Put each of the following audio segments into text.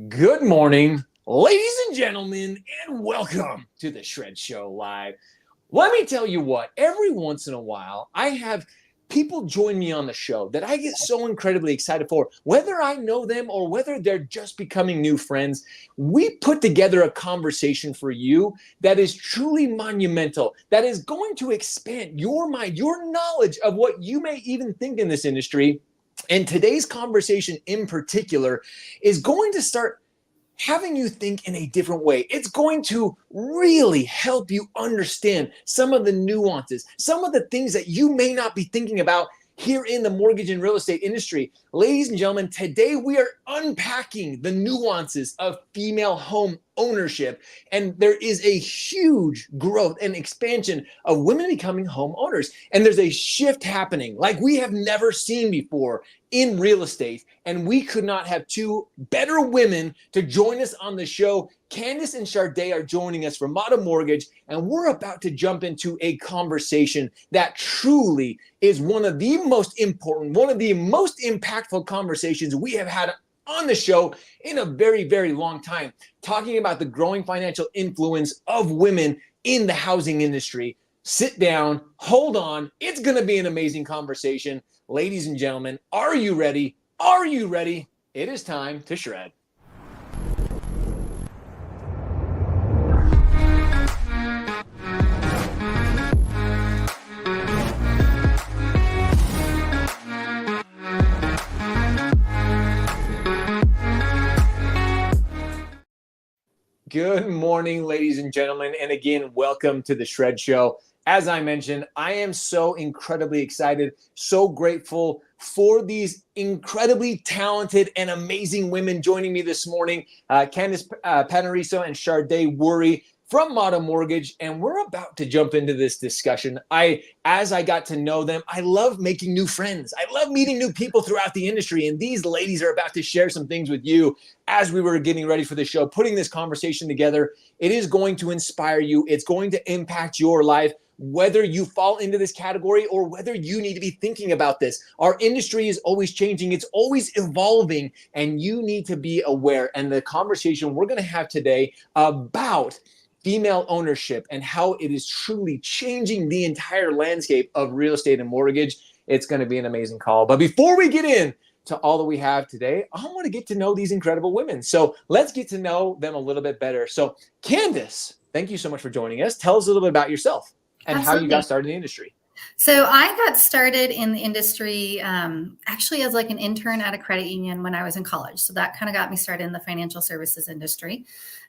Good morning, ladies and gentlemen, and welcome to the Shred Show Live. Let me tell you what, every once in a while, I have people join me on the show that I get so incredibly excited for. Whether I know them or whether they're just becoming new friends, we put together a conversation for you that is truly monumental, that is going to expand your mind, your knowledge of what you may even think in this industry. And today's conversation in particular is going to start having you think in a different way. It's going to really help you understand some of the nuances, some of the things that you may not be thinking about here in the mortgage and real estate industry. Ladies and gentlemen, today we are unpacking the nuances of female home ownership. And there is a huge growth and expansion of women becoming homeowners. And there's a shift happening like we have never seen before in real estate. And we could not have two better women to join us on the show. Candice and Shardae are joining us from Motto Mortgage, and we're about to jump into a conversation that truly is one of the most important, one of the most impactful conversations we have had on the show in a very, very long time, talking about the growing financial influence of women in the housing industry. Sit down, hold on. It's going to be an amazing conversation. Ladies and gentlemen, are you ready? Are you ready? It is time to shred. Good morning, ladies and gentlemen. And again, welcome to the Shred Show. As I mentioned, I am so incredibly excited, so grateful for these incredibly talented and amazing women joining me this morning, Candice Panariso and Shardae Wherry from Motto Mortgage, and we're about to jump into this discussion. As I got to know them, I love making new friends. I love meeting new people throughout the industry, and these ladies are about to share some things with you as we were getting ready for the show, putting this conversation together. It is going to inspire you. It's going to impact your life, whether you fall into this category or whether you need to be thinking about this. Our industry is always changing. It's always evolving, and you need to be aware. And the conversation we're going to have today about female ownership and how it is truly changing the entire landscape of real estate and mortgage. It's going to be an amazing call. But before we get in to all that we have today, I want to get to know these incredible women. So let's get to know them a little bit better. So Candace, thank you so much for joining us. Tell us a little bit about yourself and Absolutely. how you got started in the industry. So I got started in the industry actually as like an intern at a credit union when I was in college. So that kind of got me started in the financial services industry.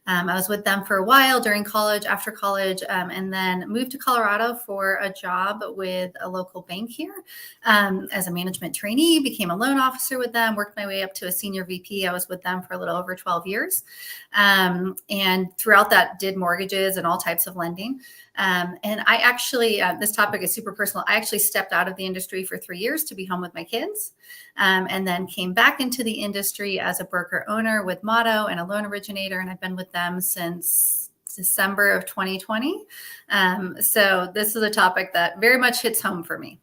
I was with them for a while during college, after college, and then moved to Colorado for a job with a local bank here as a management trainee, became a loan officer with them, worked my way up to a senior VP. I was with them for a little over 12 years. And throughout that did mortgages and all types of lending. And I actually, this topic is super personal. I actually stepped out of the industry for 3 years to be home with my kids, and then came back into the industry as a broker owner with Motto and a loan originator. And I've been with them since December of 2020. So this is a topic that very much hits home for me.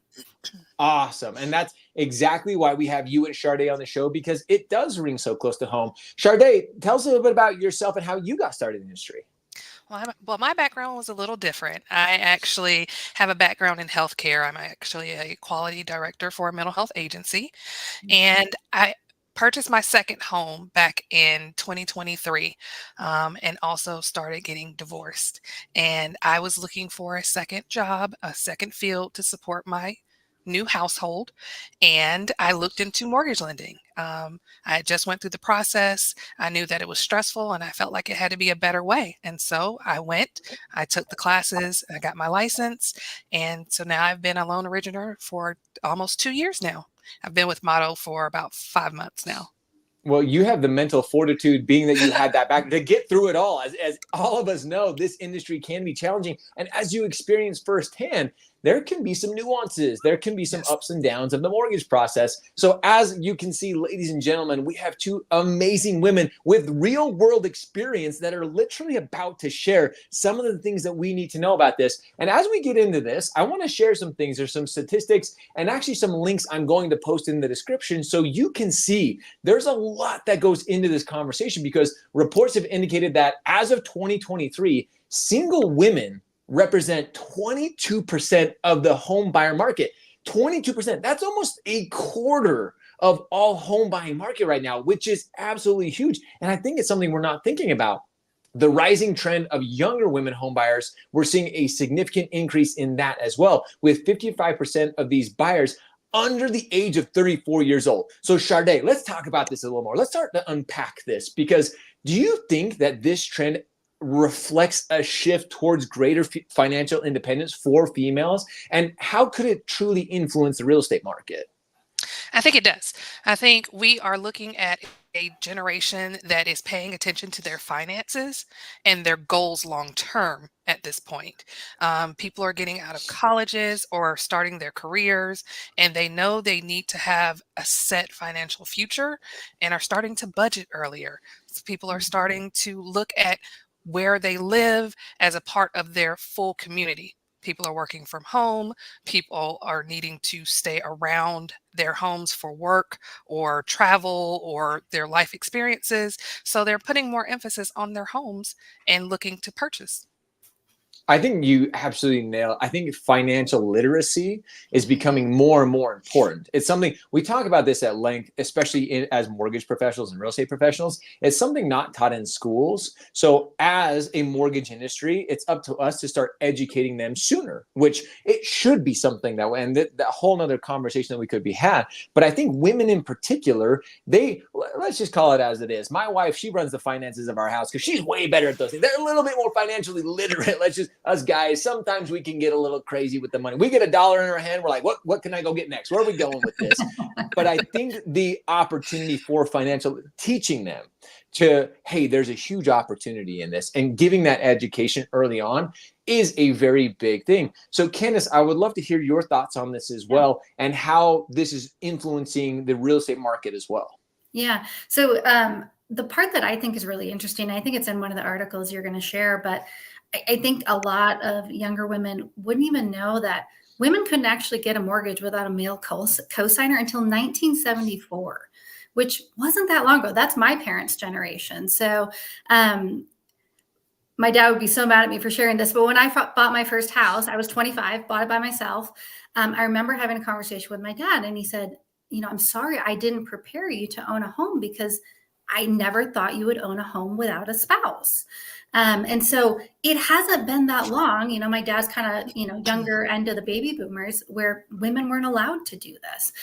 Awesome. And that's exactly why we have you and Shardae on the show, because it does ring so close to home. Shardae, tell us a little bit about yourself and how you got started in the industry. Well, my background was a little different. I actually have a background in healthcare. I'm actually a quality director for a mental health agency. And I purchased my second home back in 2023 and also started getting divorced. And I was looking for a second job, a second field to support my new household, and I looked into mortgage lending. I just went through the process. I knew that it was stressful and I felt like it had to be a better way. And so I took the classes, I got my license. And so now I've been a loan originator for almost 2 years now. I've been with Motto for about 5 months now. Well, you have the mental fortitude, being that you had that back to get through it all. As all of us know, this industry can be challenging. And as you experience firsthand, there can be some nuances. There can be some ups and downs of the mortgage process. So as you can see, ladies and gentlemen, we have two amazing women with real world experience that are literally about to share some of the things that we need to know about this. And as we get into this, I want to share some things. There's some statistics and actually some links I'm going to post in the description so you can see there's a lot that goes into this conversation, because reports have indicated that as of 2023, single women represent 22% of the home buyer market. 22%. That's almost a quarter of all home buying market right now, which is absolutely huge. And I think it's something we're not thinking about. The rising trend of younger women home buyers, we're seeing a significant increase in that as well, with 55% of these buyers under the age of 34 years old. So Shardae, let's talk about this a little more. Let's start to unpack this, because do you think that this trend reflects a shift towards greater financial independence for females? And how could it truly influence the real estate market? I think it does. I think we are looking at a generation that is paying attention to their finances and their goals long term at this point. People are getting out of colleges or starting their careers, and they know they need to have a set financial future and are starting to budget earlier. So people are starting to look at where they live as a part of their full community. People are working from home. People are needing to stay around their homes for work or travel or their life experiences. So they're putting more emphasis on their homes and looking to purchase. I think you absolutely nail it. I think financial literacy is becoming more and more important. It's something we talk about this at length, especially as mortgage professionals and real estate professionals. It's something not taught in schools. So as a mortgage industry, it's up to us to start educating them sooner, which it should be something that way. And that whole nother conversation that we could be had. But I think women in particular, let's just call it as it is. My wife, she runs the finances of our house because she's way better at those things. They're a little bit more financially literate. Us guys, sometimes we can get a little crazy with the money. We get $1 in our hand. We're like, what can I go get next? Where are we going with this? But I think the opportunity for financial teaching them to, hey, there's a huge opportunity in this, and giving that education early on is a very big thing. So Candace, I would love to hear your thoughts on this as well, and how this is influencing the real estate market as well. Yeah. So the part that I think is really interesting, I think it's in one of the articles you're going to share, but I think a lot of younger women wouldn't even know that women couldn't actually get a mortgage without a male co-signer until 1974, which wasn't that long ago. That's my parents' generation. So my dad would be so mad at me for sharing this, but when I bought my first house, I was 25, bought it by myself. I remember having a conversation with my dad, and he said, I'm sorry, I didn't prepare you to own a home because I never thought you would own a home without a spouse. And so it hasn't been that long. My dad's kind of, younger end of the baby boomers, where women weren't allowed to do this.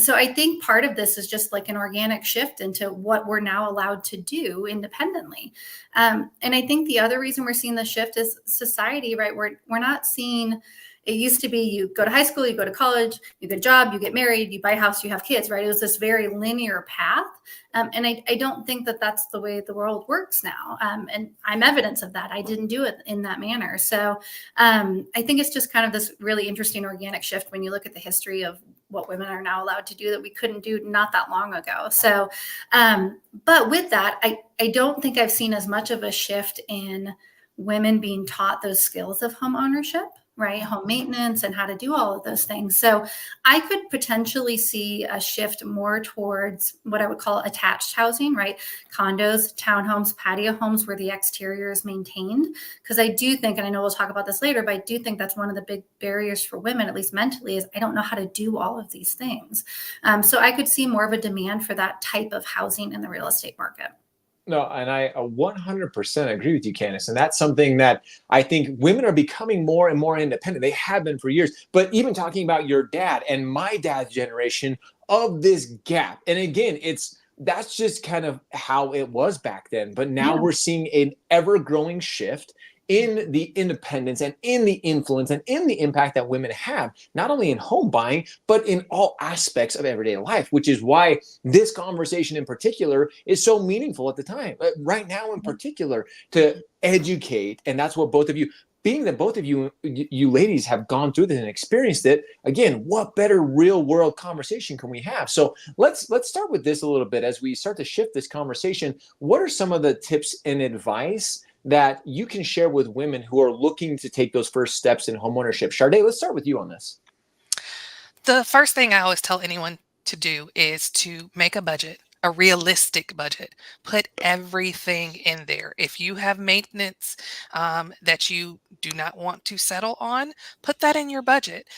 So I think part of this is just like an organic shift into what we're now allowed to do independently. And I think the other reason we're seeing the shift is society, right? We're not seeing. It used to be you go to high school, you go to college, you get a job, you get married, you buy a house, you have kids, right? It was this very linear path. And I don't think that that's the way the world works now. And I'm evidence of that. I didn't do it in that manner. So I think it's just kind of this really interesting organic shift when you look at the history of what women are now allowed to do that we couldn't do not that long ago. So, but with that, I don't think I've seen as much of a shift in women being taught those skills of home ownership, right? Home maintenance and how to do all of those things. So I could potentially see a shift more towards what I would call attached housing, right? Condos, townhomes, patio homes where the exterior is maintained. Because I do think, and I know we'll talk about this later, but I do think that's one of the big barriers for women, at least mentally, is I don't know how to do all of these things. So I could see more of a demand for that type of housing in the real estate market. No, and I 100% agree with you, Candace. And that's something that I think women are becoming more and more independent. They have been for years. But even talking about your dad and my dad's generation of this gap. And again, that's just kind of how it was back then. But now we're seeing an ever-growing shift in the independence and in the influence and in the impact that women have, not only in home buying, but in all aspects of everyday life, which is why this conversation in particular is so meaningful at the time, right now in particular, to educate. And that's what both of you, being that both of you ladies have gone through this and experienced it, again, what better real world conversation can we have? So let's start with this a little bit as we start to shift this conversation. What are some of the tips and advice that you can share with women who are looking to take those first steps in homeownership? Shardae, let's start with you on this. The first thing I always tell anyone to do is to make a budget, a realistic budget. Put everything in there. If you have maintenance that you do not want to settle on, put that in your budget.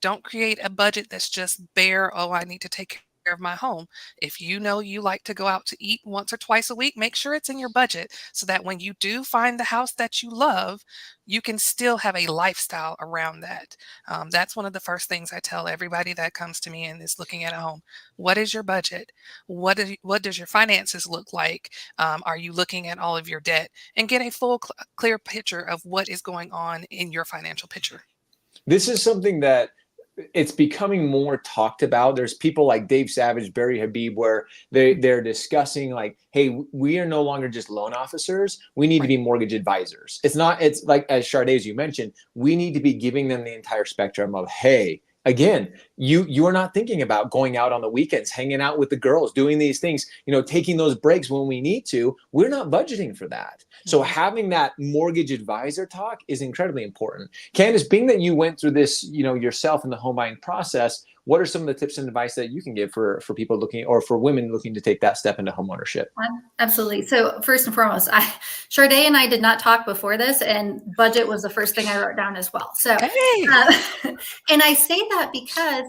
Don't create a budget that's just bare, oh, I need to take care of my home. If you know you like to go out to eat once or twice a week, make sure it's in your budget so that when you do find the house that you love, you can still have a lifestyle around that. That's one of the first things I tell everybody that comes to me and is looking at a home. What is your budget? What does your finances look like? Are you looking at all of your debt? And get a full, clear picture of what is going on in your financial picture. This is something that it's becoming more talked about. There's people like Dave Savage, Barry Habib, where they're discussing like, hey, we are no longer just loan officers. We need to be mortgage advisors. It's like, as Shardae, as you mentioned, we need to be giving them the entire spectrum of, hey, again, you are not thinking about going out on the weekends, hanging out with the girls, doing these things, taking those breaks when we need to. We're not budgeting for that. So having that mortgage advisor talk is incredibly important. Candace, being that you went through this, yourself in the home buying process, what are some of the tips and advice that you can give for people looking, or for women looking to take that step into homeownership? Absolutely. So first and foremost, Shardae and I did not talk before this, and budget was the first thing I wrote down as well. So, Hey. And I say that because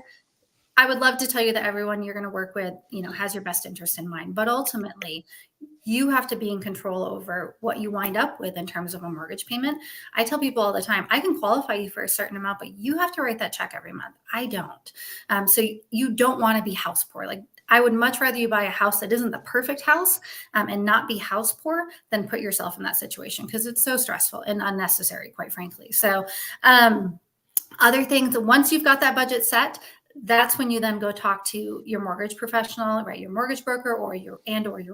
I would love to tell you that everyone you're going to work with, has your best interest in mind, but ultimately you have to be in control over what you wind up with in terms of a mortgage payment. I tell people all the time, I can qualify you for a certain amount, but you have to write that check every month. I don't. So you don't want to be house poor. Like, I would much rather you buy a house that isn't the perfect house and not be house poor than put yourself in that situation, because it's so stressful and unnecessary, quite frankly. So other things, once you've got that budget set, that's when you then go talk to your mortgage professional, right? Your mortgage broker or your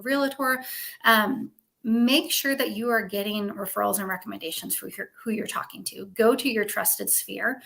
realtor. Make sure that you are getting referrals and recommendations for who you're talking to. Go to your trusted sphere.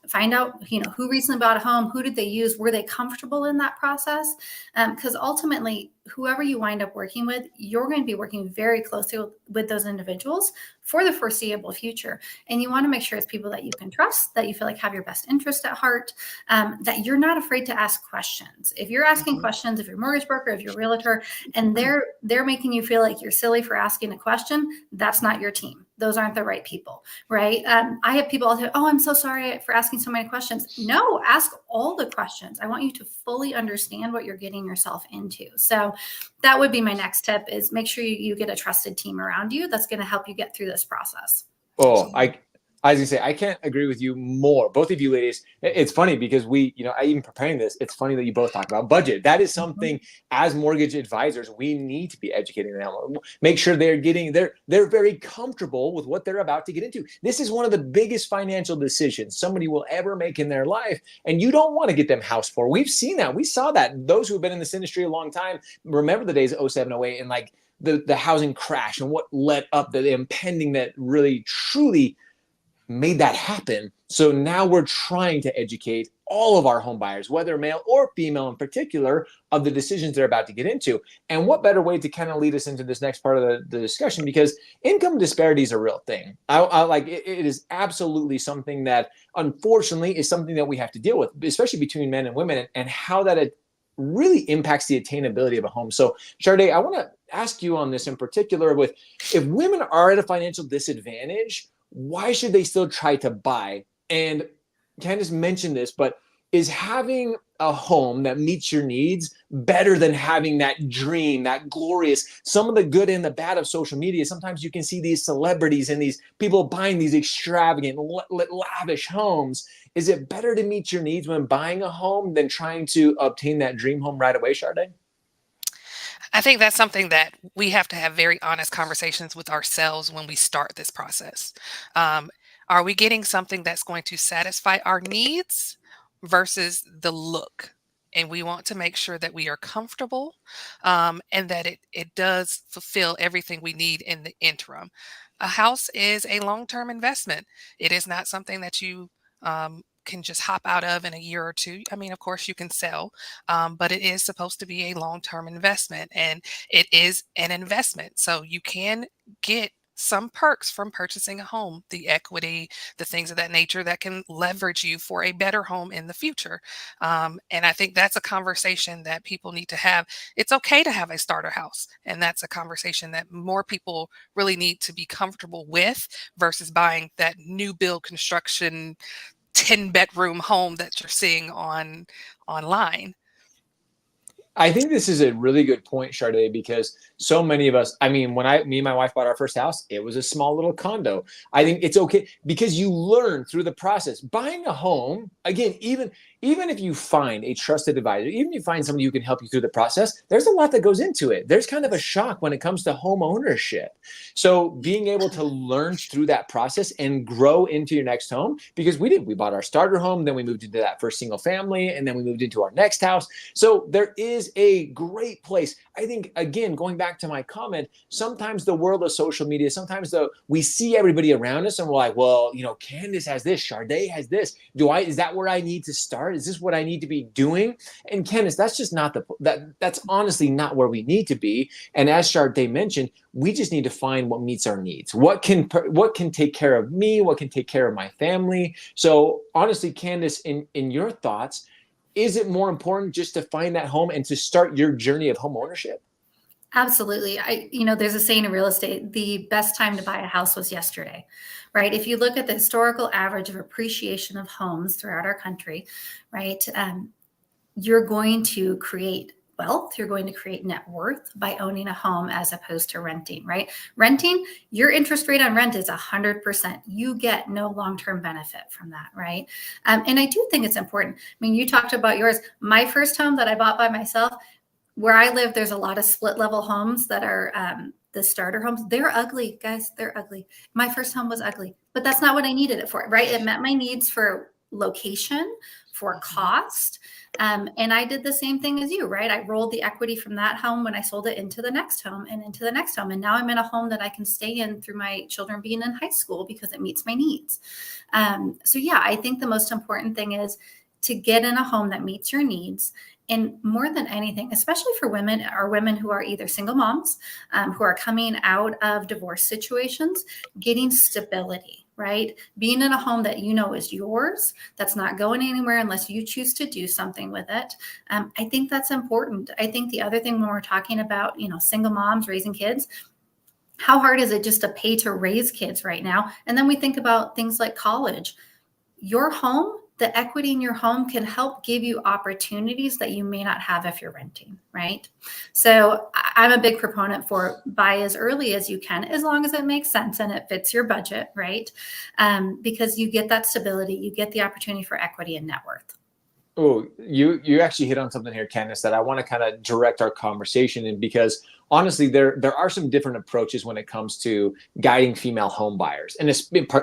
Find out, who recently bought a home, who did they use, were they comfortable in that process? Because ultimately, whoever you wind up working with, you're going to be working very closely with those individuals for the foreseeable future. And you want to make sure it's people that you can trust, that you feel like have your best interest at heart, that you're not afraid to ask questions. If you're asking questions, if you're mortgage broker, if you're realtor, and they're making you feel like you're silly for asking a question, that's not your team. Those aren't the right people, right? I have people say, oh, I'm so sorry for asking so many questions. No, ask all the questions. I want you to fully understand what you're getting yourself into. So that would be my next tip, is make sure you get a trusted team around you that's going to help you get through this process. Oh, I was gonna say, I can't agree with you more. Both of you ladies. It's funny because I even preparing this, it's funny that you both talk about budget. That is something as mortgage advisors, we need to be educating them. Make sure they're very comfortable with what they're about to get into. This is one of the biggest financial decisions somebody will ever make in their life. And you don't want to get them house poor. We've seen that. We saw that. Those who have been in this industry a long time remember the days of 07, 08, and like the housing crash and what led up, the impending that really, truly made that happen. So now we're trying to educate all of our home buyers, whether male or female in particular, of the decisions they're about to get into. And what better way to kind of lead us into this next part of the discussion, because income disparity is a real thing. It is absolutely something that unfortunately is something that we have to deal with, especially between men and women, and how that it really impacts the attainability of a home. So Shardae, I want to ask you on this in particular, with if women are at a financial disadvantage, why should they still try to buy? And Candace mentioned this, but is having a home that meets your needs better than having that dream, that glorious, some of the good and the bad of social media? Sometimes you can see these celebrities and these people buying these extravagant, lavish homes. Is it better to meet your needs when buying a home than trying to obtain that dream home right away, Shardae? I think that's something that we have to have very honest conversations with ourselves when we start this process. Are we getting something that's going to satisfy our needs versus the look and we want to make sure that we are comfortable, and that it does fulfill everything we need in the interim. A house is a long-term investment. It is not something that you can just hop out of in a year or two. I mean, of course, you can sell, but it is supposed to be a long-term investment, and it is an investment. So you can get some perks from purchasing a home, the equity, the things of that nature that can leverage you for a better home in the future. And I think that's a conversation that people need to have. It's okay to have a starter house. And that's a conversation that more people really need to be comfortable with versus buying that new build construction 10-bedroom home that you're seeing online. I think this is a really good point, Shardae, because so many of us, I mean, me and my wife bought our first house, it was a small little condo. I think it's okay because you learn through the process. Buying a home, again, even if you find a trusted advisor, even if you find somebody who can help you through the process, there's a lot that goes into it. There's kind of a shock when it comes to home ownership. So being able to learn through that process and grow into your next home, because we bought our starter home, then we moved into that first single family, and then we moved into our next house. So there is a great place. I think, again, going back to my comment, sometimes the world of social media, sometimes we see everybody around us and we're like, well, Candace has this, Shardae has this. Is that where I need to start? Is this what I need to be doing? And Candace, that's just not that's honestly not where we need to be. And as Shardae mentioned, we just need to find what meets our needs. What can take care of me? What can take care of my family? So honestly, Candace, in your thoughts, is it more important just to find that home and to start your journey of home ownership? Absolutely. There's a saying in real estate, the best time to buy a house was yesterday, right? If you look at the historical average of appreciation of homes throughout our country, right, you're going to create wealth, you're going to create net worth by owning a home as opposed to renting, right? Renting, your interest rate on rent is 100%. You get no long-term benefit from that, right? And I do think it's important. I mean, you talked about yours. My first home that I bought by myself, where I live, there's a lot of split level homes that are the starter homes. They're ugly, guys. They're ugly. My first home was ugly, but that's not what I needed it for, right? It met my needs for location, for cost. And I did the same thing as you, right? I rolled the equity from that home when I sold it into the next home and into the next home. And now I'm in a home that I can stay in through my children being in high school because it meets my needs. So yeah, I think the most important thing is to get in a home that meets your needs. And more than anything, especially for women or women who are either single moms, who are coming out of divorce situations, getting stability, right? Being in a home that you know is yours, that's not going anywhere unless you choose to do something with it. I think that's important. I think the other thing when we're talking about, single moms raising kids, how hard is it just to pay to raise kids right now? And then we think about things like college. Your home, the equity in your home can help give you opportunities that you may not have if you're renting, right? So I'm a big proponent for buy as early as you can, as long as it makes sense and it fits your budget, right? Because you get that stability, you get the opportunity for equity and net worth. Oh, you actually hit on something here, Candace, that I want to kind of direct our conversation in, because honestly, there are some different approaches when it comes to guiding female home buyers. And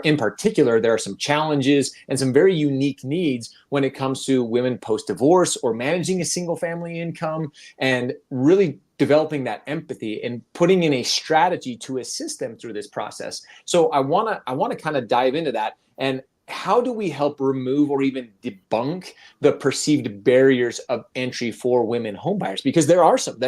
in particular, there are some challenges and some very unique needs when it comes to women post-divorce or managing a single family income, and really developing that empathy and putting in a strategy to assist them through this process. So I want to kind of dive into that. And how do we help remove or even debunk the perceived barriers of entry for women homebuyers? Because there are some,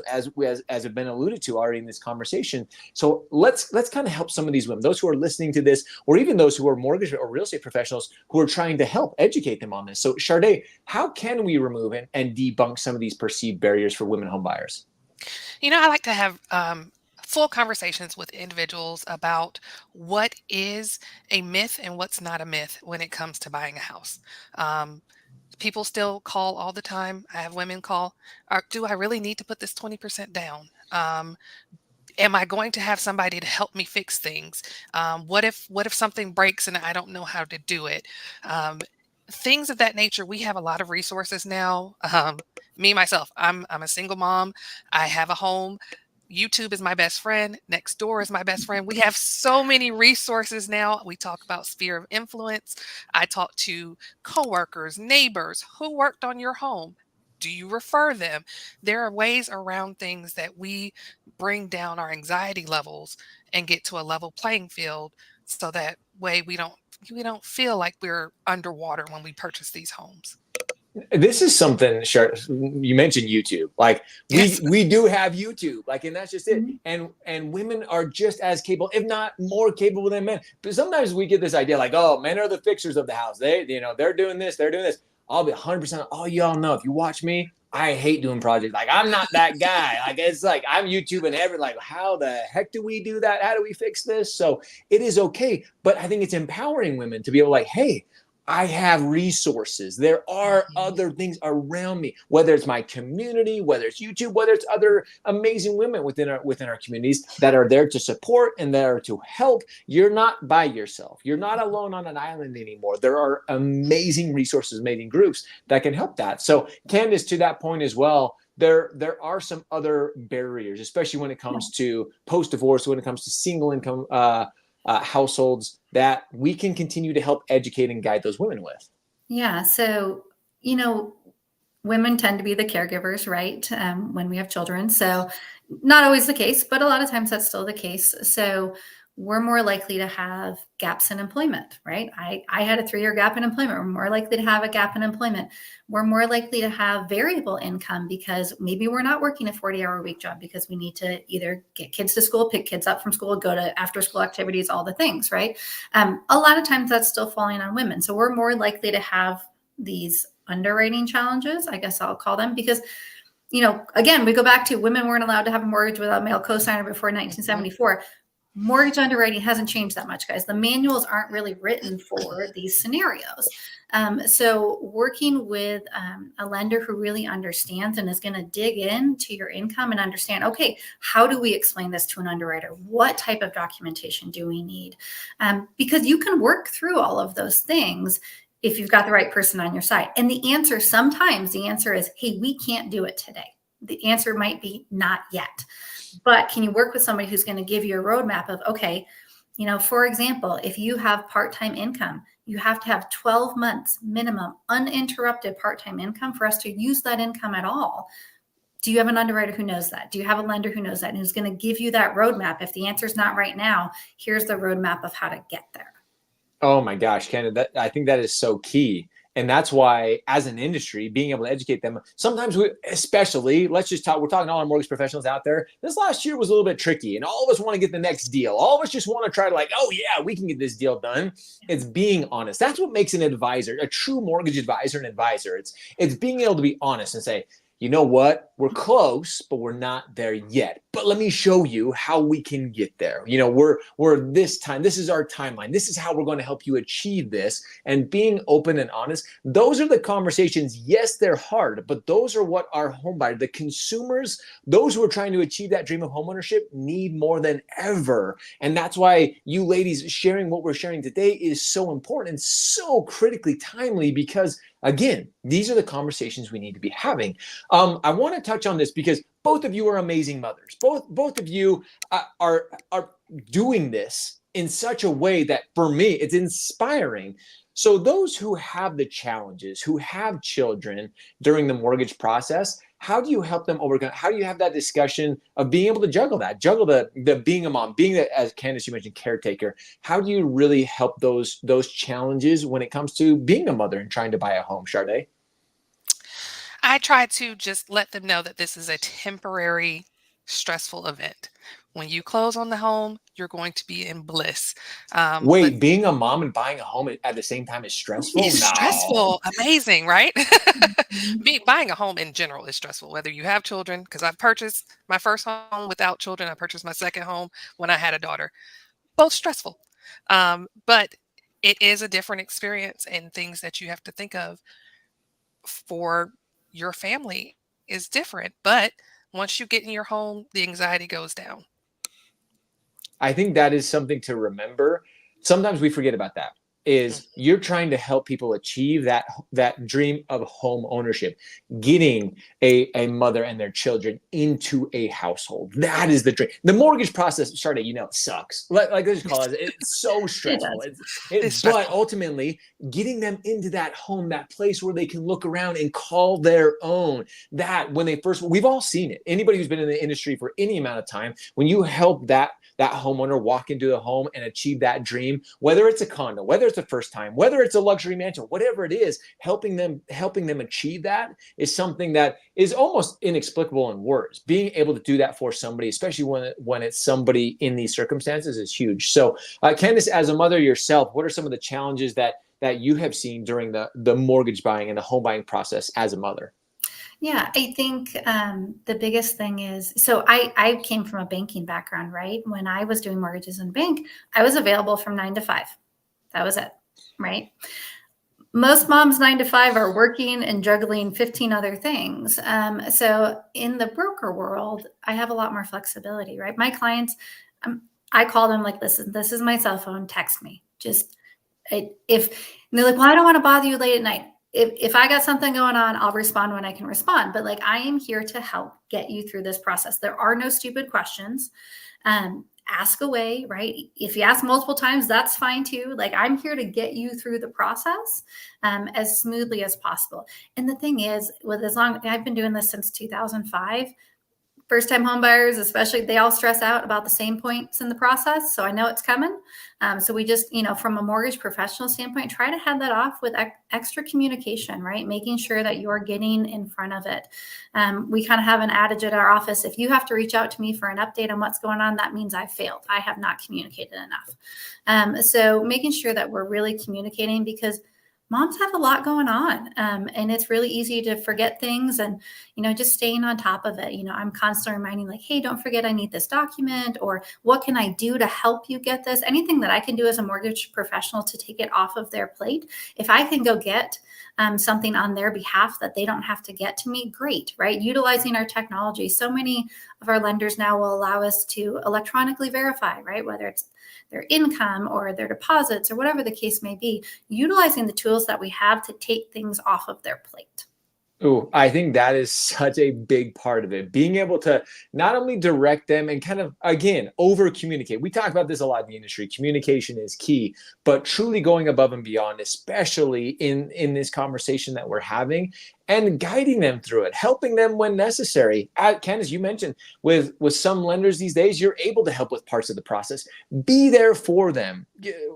as have been alluded to already in this conversation. So let's kind of help some of these women, those who are listening to this, or even those who are mortgage or real estate professionals who are trying to help educate them on this. So Shardae, how can we remove and debunk some of these perceived barriers for women homebuyers? I like to have full conversations with individuals about what is a myth and what's not a myth when it comes to buying a house. People still call all the time. I have women call, do I really need to put this 20% down? Am I going to have somebody to help me fix things? What if something breaks and I don't know how to do it? Things of that nature. We have a lot of resources now. Me, myself, I'm a single mom. I have a home. YouTube is my best friend. Nextdoor is my best friend. We have so many resources now. We talk about sphere of influence. I talk to coworkers, neighbors who worked on your home. Do you refer them? There are ways around things that we bring down our anxiety levels and get to a level playing field, so that way we don't feel like we're underwater when we purchase these homes. This is something, you mentioned YouTube. Like Yes. we do have YouTube, like, and that's just it. Mhm. And women are just as capable, if not more capable than men. But sometimes we get this idea like, oh, men are the fixers of the house. They're doing this, they're doing this. I'll be 100%. All y'all know, if you watch me, I hate doing projects. Like, I'm not that guy. Like, it's like I'm YouTubing like, how the heck do we do that? How do we fix this? So it is okay. But I think it's empowering women to be able to, like, hey, I have resources. There are other things around me, whether it's my community, whether it's YouTube, whether it's other amazing women within our communities that are there to support and there to help. You're not by yourself. You're not alone on an island anymore. There are amazing resources, amazing groups that can help that. So, Candace, to that point as well, there are some other barriers, especially when it comes to post-divorce, when it comes to single income households, that we can continue to help educate and guide those women with. Yeah. So, women tend to be the caregivers, right? When we have children. So not always the case, but a lot of times that's still the case. So we're more likely to have gaps in employment, right? I had a 3-year gap in employment. We're more likely to have a gap in employment. We're more likely to have variable income because maybe we're not working a 40-hour-a-week job because we need to either get kids to school, pick kids up from school, go to after-school activities, all the things, right? A lot of times that's still falling on women. So we're more likely to have these underwriting challenges, I guess I'll call them, because again, we go back to women weren't allowed to have a mortgage without a male cosigner before 1974. Mortgage underwriting hasn't changed that much, guys. The manuals aren't really written for these scenarios. So working with a lender who really understands and is going to dig into your income and understand, okay, how do we explain this to an underwriter? What type of documentation do we need? Because you can work through all of those things if you've got the right person on your side. And sometimes the answer is, hey, we can't do it today. The answer might be not yet. But can you work with somebody who's going to give you a roadmap of, okay, for example, if you have part-time income, you have to have 12 months minimum uninterrupted part-time income for us to use that income at all. Do you have an underwriter who knows that? Do you have a lender who knows that and who's going to give you that roadmap? If the answer is not right now, here's the roadmap of how to get there. Oh my gosh, Canada, I think that is so key. And that's why, as an industry, being able to educate them, sometimes especially, we're talking to all our mortgage professionals out there. This last year was a little bit tricky, and all of us want to get the next deal. All of us just want to try to oh yeah, we can get this deal done. It's being honest. That's what makes an advisor, a true mortgage advisor, an advisor. It's being able to be honest and say, you know what? We're close, but we're not there yet. But let me show you how we can get there. We're this time. This is our timeline. This is how we're going to help you achieve this. And being open and honest, those are the conversations. Yes, they're hard, but those are what our home buyer, the consumers, those who are trying to achieve that dream of homeownership need more than ever. And that's why you ladies sharing what we're sharing today is so important and so critically timely, because again, these are the conversations we need to be having. I want to touch on this because both of you are amazing mothers. Both of you are doing this in such a way that, for me, it's inspiring. So those who have the challenges, who have children during the mortgage process, how do you help them overcome? How do you have that discussion of being able to juggle the being a mom, being as Candace, you mentioned, caretaker? How do you really help those challenges when it comes to being a mother and trying to buy a home, Shardae? I try to just let them know that this is a temporary, stressful event. When you close on the home, you're going to be in bliss. But Wait, being a mom and buying a home at the same time is stressful? it's No. stressful. Amazing, right? Mhm. Buying a home in general is stressful, whether you have children, because I've purchased my first home without children. I purchased my second home when I had a daughter. Both stressful. But it is a different experience, and things that you have to think of for your family is different. But once you get in your home, the anxiety goes down. I think that is something to remember. Sometimes we forget about that. is you're trying to help people achieve that dream of home ownership, getting a mother and their children into a household. That is the dream. The mortgage process, Shardae, sucks. Like let's call it, it's so stressful. It's stressful. But ultimately, getting them into that home, that place where they can look around and call their own. That when we've all seen it. Anybody who's been in the industry for any amount of time, when you help that homeowner walk into the home and achieve that dream, whether it's a condo, whether it's a first time, whether it's a luxury mansion, whatever it is, helping them achieve that is something that is almost inexplicable in words. Being able to do that for somebody, especially when it's somebody in these circumstances, is huge. So, Candace, as a mother yourself, what are some of the challenges that you have seen during the mortgage buying and the home buying process as a mother? Yeah, I think the biggest thing is, so I came from a banking background, right? When I was doing mortgages in bank, I was available from 9 to 5. That was it, right? Most moms 9 to 5 are working and juggling 15 other things. So in the broker world, I have a lot more flexibility, right? My clients, I call them like, listen, this is my cell phone, text me. And they're like, well, I don't want to bother you late at night. If I got something going on, I'll respond when I can respond. But like, I am here to help get you through this process. There are no stupid questions. Ask away, right? If you ask multiple times, that's fine too. Like, I'm here to get you through the process as smoothly as possible. And the thing is, I've been doing this since 2005. First-time home buyers, especially, they all stress out about the same points in the process. So I know it's coming. So we just, from a mortgage professional standpoint, try to head that off with extra communication, right? Making sure that you're getting in front of it. We kind of have an adage at our office: if you have to reach out to me for an update on what's going on, that means I failed. I have not communicated enough. So making sure that we're really communicating, because moms have a lot going on, and it's really easy to forget things, and, just staying on top of it. I'm constantly reminding, like, hey, don't forget I need this document, or what can I do to help you get this? Anything that I can do as a mortgage professional to take it off of their plate. If I can go get something on their behalf that they don't have to get to me, great, right? Utilizing our technology. So many of our lenders now will allow us to electronically verify, right? Whether it's their income or their deposits or whatever the case may be, utilizing the tools that we have to take things off of their plate. Oh, I think that is such a big part of it. Being able to not only direct them and kind of, again, over communicate. We talk about this a lot in the industry. Communication is key, but truly going above and beyond, especially in this conversation that we're having, and guiding them through it, helping them when necessary. Candace, you mentioned with some lenders these days, you're able to help with parts of the process. Be there for them.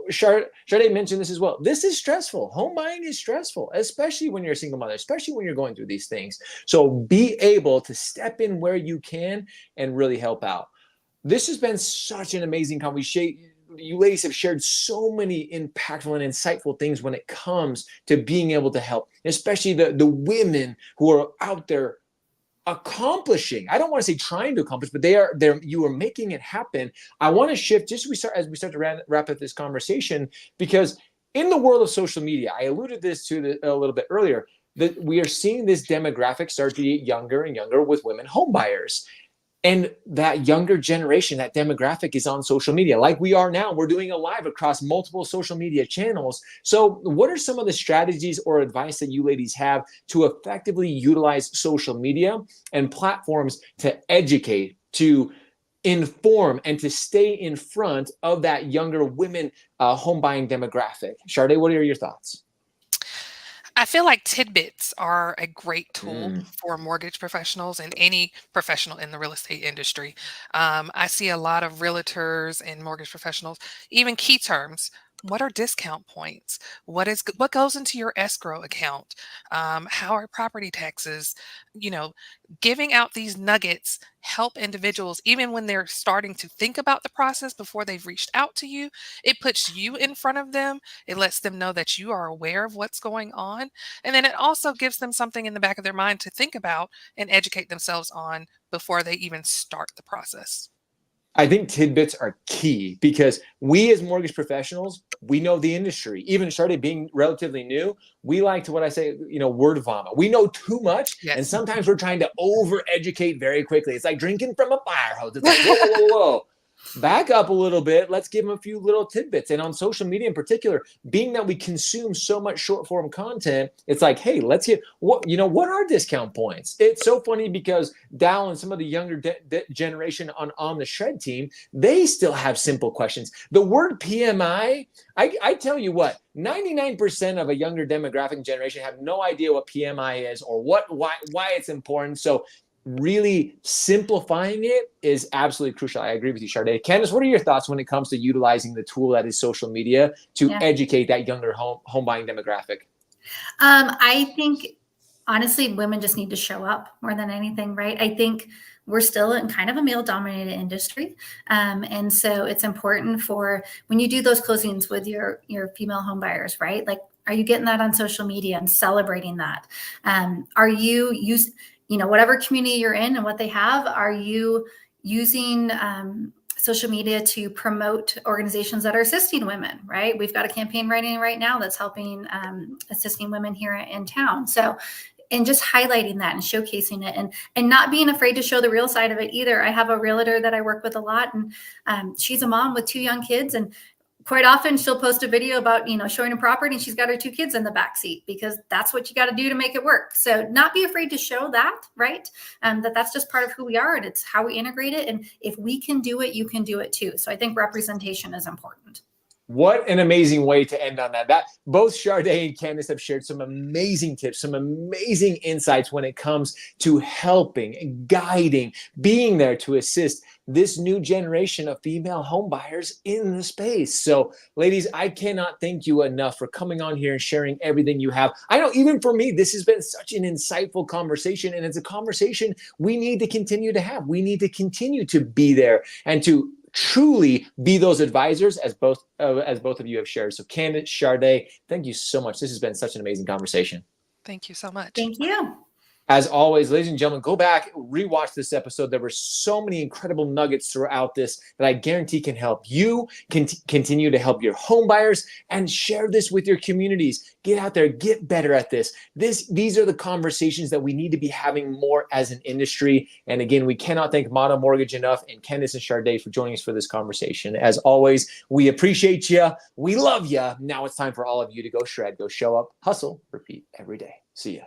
Shardae mentioned this as well. This is stressful. Home buying is stressful, especially when you're a single mother, especially when you're going through these things. So be able to step in where you can and really help out. This has been such an amazing conversation. You ladies have shared so many impactful and insightful things when it comes to being able to help, especially the women who are out there accomplishing. I don't want to say trying to accomplish, but you are making it happen. I want to shift just as we start to wrap up this conversation, because in the world of social media, I alluded this to a little bit earlier, that we are seeing this demographic start to get younger and younger with women home buyers. And that younger generation, that demographic, is on social media like we are now. We're doing a live across multiple social media channels. So what are some of the strategies or advice that you ladies have to effectively utilize social media and platforms to educate, to inform, and to stay in front of that younger women home buying demographic? Shardae, what are your thoughts? I feel like tidbits are a great tool for mortgage professionals and any professional in the real estate industry. I see a lot of realtors and mortgage professionals, even key terms. What are discount points? What goes into your escrow account? How are property taxes? Giving out these nuggets help individuals even when they're starting to think about the process before they've reached out to you. It puts you in front of them. It lets them know that you are aware of what's going on. And then it also gives them something in the back of their mind to think about and educate themselves on before they even start the process. I think tidbits are key, because we as mortgage professionals, we know the industry. Even Shardae being relatively new, we like to, what I say, word vomit. We know too much, yes. And sometimes we're trying to over-educate very quickly. It's like drinking from a fire hose. It's like, whoa, whoa, whoa, whoa. back up a little bit. Let's give them a few little tidbits. And on social media in particular, being that we consume so much short form content, it's like, hey, let's get what are discount points? It's so funny because Dal and some of the younger generation on the Shred team, they still have simple questions. The word PMI, I tell you what, 99% of a younger demographic generation have no idea what PMI is or why it's important. So really simplifying it is absolutely crucial. I agree with you, Shardae. Candace, what are your thoughts when it comes to utilizing the tool that is social media to educate that younger home buying demographic? I think, honestly, women just need to show up more than anything, right? I think we're still in kind of a male-dominated industry. And so it's important for when you do those closings with your female home buyers, right? Like, are you getting that on social media and celebrating that? Are you whatever community you're in and what they have, are you using social media to promote organizations that are assisting women, right? We've got a campaign running right now that's helping assisting women here in town. So, and just highlighting that and showcasing it and not being afraid to show the real side of it either. I have a realtor that I work with a lot, and she's a mom with 2 young kids, and quite often she'll post a video about, showing a property and she's got her 2 kids in the back seat because that's what you got to do to make it work. So not be afraid to show that, right? That's just part of who we are and it's how we integrate it. And if we can do it, you can do it too. So I think representation is important. What an amazing way to end on that. Both Shardae and Candace have shared some amazing tips, some amazing insights when it comes to helping, guiding, being there to assist this new generation of female home buyers in the space. So, ladies, I cannot thank you enough for coming on here and sharing everything you have. I know even for me, this has been such an insightful conversation, and it's a conversation we need to continue to have. We need to continue to be there and to truly be those advisors as both of you have shared. So Candace, Shardae, thank you so much. This has been such an amazing conversation. Thank you so much. Thank you. As always, ladies and gentlemen, go back, rewatch this episode. There were so many incredible nuggets throughout this that I guarantee can help you continue to help your home buyers, and share this with your communities. Get out there, get better at this. These are the conversations that we need to be having more as an industry. And again, we cannot thank Mono Mortgage enough, and Candice and Shardae for joining us for this conversation. As always, we appreciate you. We love you. Now it's time for all of you to go shred, go show up, hustle, repeat every day. See ya.